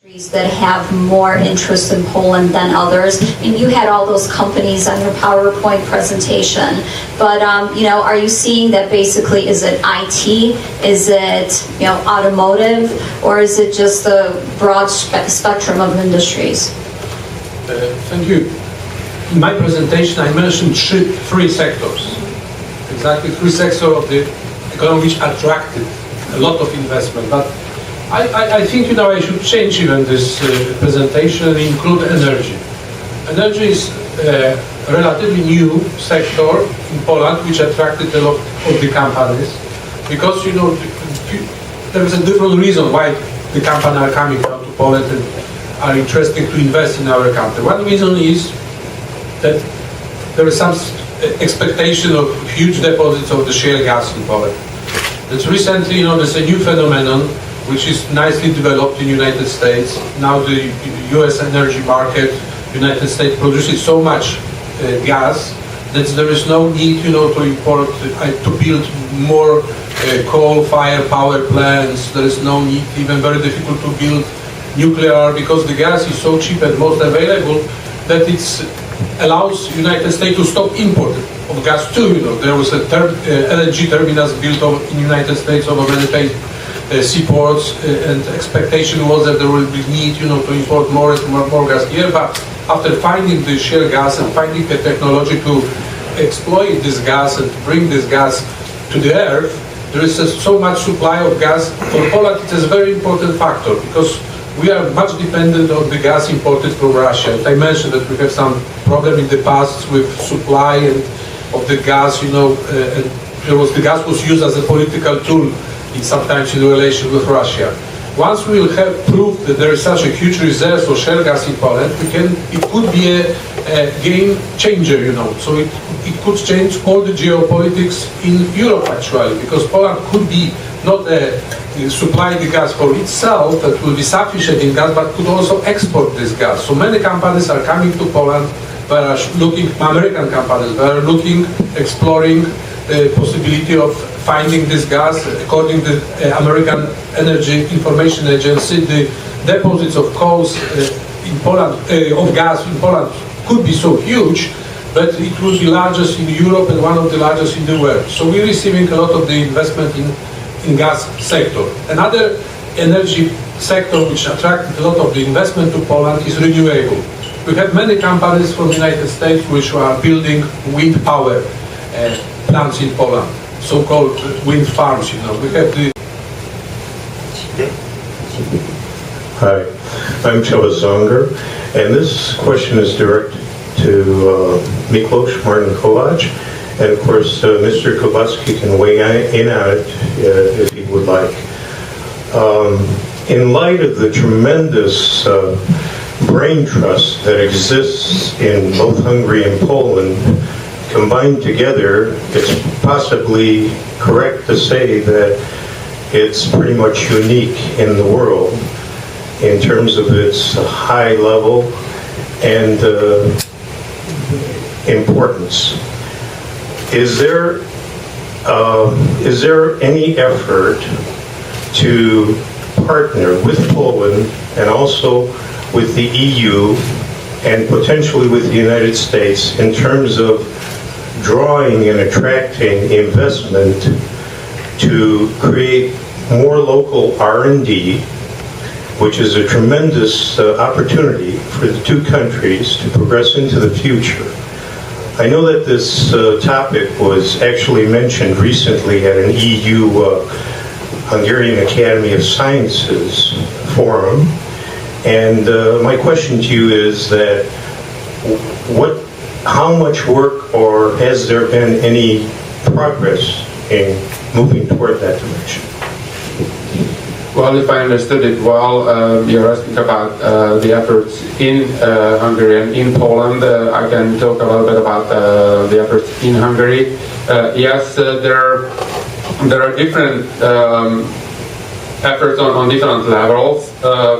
that have more interest in Poland than others. And you had all those companies on your PowerPoint presentation, but are you seeing that basically, is it IT, is it automotive, or is it just the broad spectrum of industries? Thank you. In my presentation, I mentioned three sectors, exactly three sectors of the economy which attracted a lot of investment. But I think I should change even this presentation and include energy. Energy is a relatively new sector in Poland which attracted a lot of the companies, because there is a different reason why the companies are coming out to Poland and are interested to invest in our country. One reason is that there is some expectation of huge deposits of the shale gas in Poland. That recently, there's a new phenomenon which is nicely developed in the United States. Now the US energy market, United States produces so much gas that there is no need, to import, to build more coal-fired power plants. There is no need, even very difficult to build nuclear, because the gas is so cheap and most available that it allows United States to stop import of gas too. There was a LNG terminals built in the United States over many seaports, and expectation was that there will be need, to import more gas here. But after finding the shale gas and finding the technology to exploit this gas and bring this gas to the earth, there is so much supply of gas. For Poland, it is a very important factor, because we are much dependent on the gas imported from Russia. And I mentioned that we have some problem in the past with supply and of the gas, and the gas was used as a political tool sometimes in relation with Russia. Once we will have proof that there is such a huge reserve of shale gas in Poland, it could be a game changer, So it could change all the geopolitics in Europe actually, because Poland could be not supply the gas for itself, that will be sufficient in gas, but could also export this gas. So many companies are coming to Poland, they are looking, American companies, they are looking, exploring the possibility of finding this gas. According to the American Energy Information Agency, the deposits of coals in Poland, of gas in Poland, could be so huge, but it was the largest in Europe and one of the largest in the world. So we're receiving a lot of the investment in gas sector. Another energy sector which attracted a lot of the investment to Poland is renewable. We have many companies from the United States which are building wind power plants in Poland, so-called wind farms. We have the... Hi, I'm Csaba Zonger, and this question is directed to Miklos Martin Kovac, and of course Mr. Kowalski can weigh in on it if he would like. In light of the tremendous brain trust that exists in both Hungary and Poland, combined together, it's possibly correct to say that it's pretty much unique in the world in terms of its high level and importance. Is there any effort to partner with Poland and also with the EU and potentially with the United States in terms of drawing and attracting investment to create more local R&D, which is a tremendous opportunity for the two countries to progress into the future? I know that this topic was actually mentioned recently at an EU Hungarian Academy of Sciences forum, and my question to you is that how much work, or has there been any progress in moving toward that direction? Well, if I understood it well, you're asking about the efforts in Hungary and in Poland. I can talk a little bit about the efforts in Hungary. Yes, there are different efforts on different levels.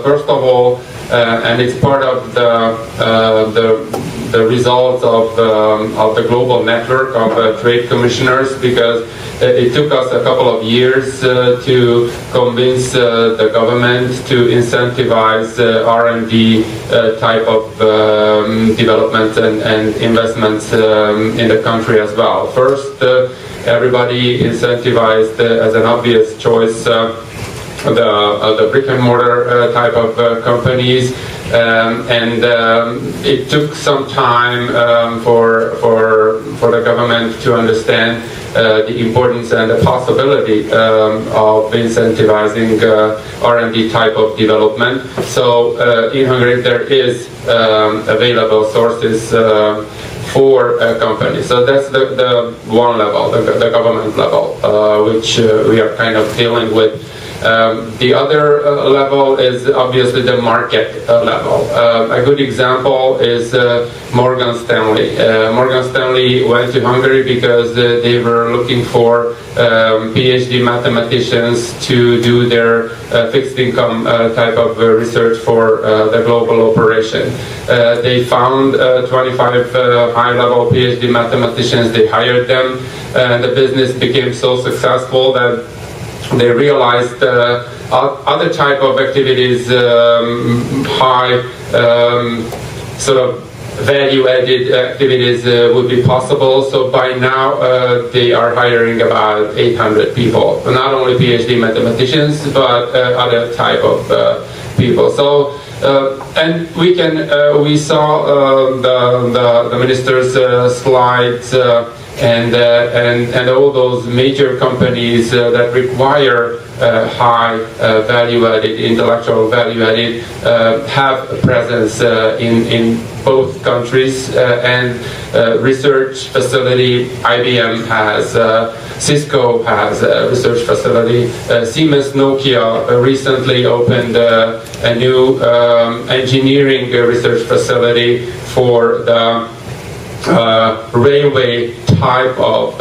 First of all, and it's part of the the result of the global network of trade commissioners, because it took us a couple of years to convince the government to incentivize R&D type of development and investments in the country as well. First, everybody incentivized as an obvious choice the brick and mortar type of companies, and it took some time for the government to understand the importance and the possibility of incentivizing R&D type of development. So in Hungary there is available sources for companies. So that's the one level, the government level, which we are kind of dealing with. The other level is obviously the market level. A good example is Morgan Stanley. Morgan Stanley went to Hungary because they were looking for PhD mathematicians to do their fixed income type of research for the global operation. They found 25 high-level PhD mathematicians, they hired them, and the business became so successful that they realized other type of activities, high sort of value-added activities would be possible. So by now they are hiring about 800 people, not only PhD mathematicians but other type of people. So and we saw the minister's slides. And all those major companies that require high value-added, intellectual value-added, have a presence in both countries, and research facility. IBM has, Cisco has a research facility. Siemens Nokia recently opened a new engineering research facility for the railway type of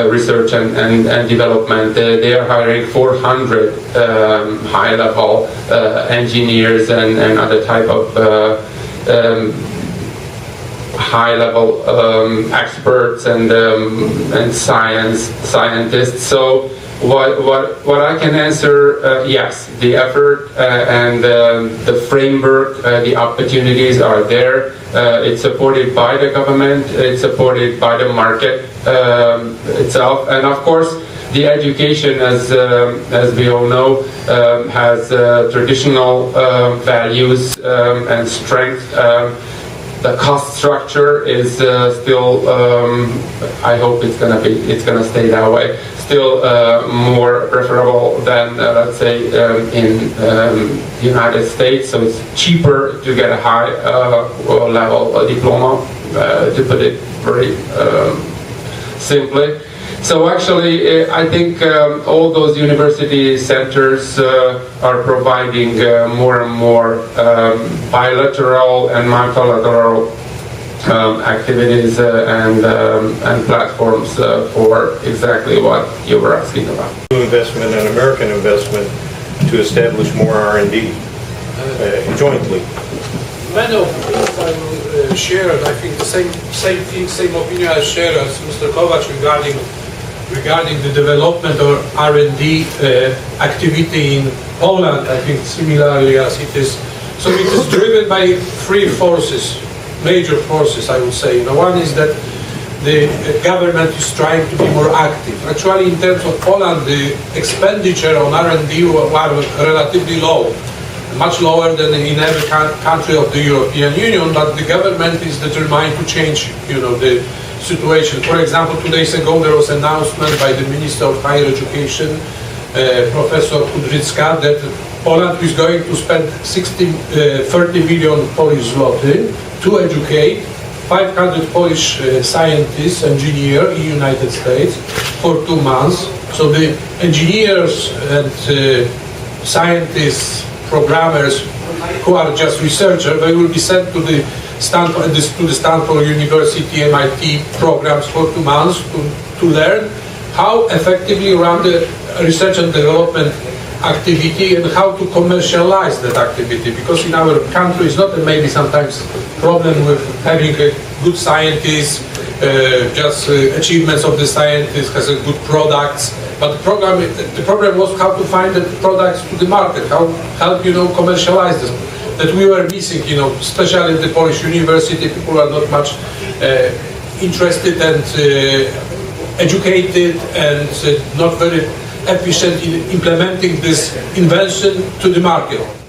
research and development. They are hiring 400 high-level engineers and other type of high-level experts and scientists. So what I can answer, yes, the effort and the framework, the opportunities are there. It's supported by the government, it's supported by the market itself, and of course the education, as we all know, has traditional values and strength. The cost structure is still, I hope it's gonna stay that way, still more preferable than let's say in the United States. So it's cheaper to get a high level diploma, to put it very simply. So actually, I think all those university centers are providing more and more bilateral and multilateral activities and platforms for exactly what you were asking about. Investment and American investment to establish more R&D jointly. Many of the things I will share, I think the same opinion I share as Mr. Kovac regarding the development of R&D activity in Poland. I think similarly as it is. So it is driven by three forces, major forces, I would say. One is that the government is trying to be more active. Actually, in terms of Poland, the expenditure on R&D were relatively low, much lower than in every country of the European Union, but the government is determined to change, the situation. For example, 2 days ago there was an announcement by the Minister of Higher Education, Professor Kudrycka, that Poland is going to spend 30 million Polish zloty to educate 500 Polish scientists, engineers in the United States for 2 months. So the engineers and scientists, programmers who are just researchers, they will be sent to the Stanford University, MIT programs for 2 months to learn how effectively run the research and development activity and how to commercialize that activity, because in our country it's not maybe sometimes problem with having a good scientists, just achievements of the scientists, has a good products, but the problem was how to find the products to the market, how help commercialize this, that we were missing, especially in the Polish university. People are not much interested and educated and not very efficient in implementing this invention to the market.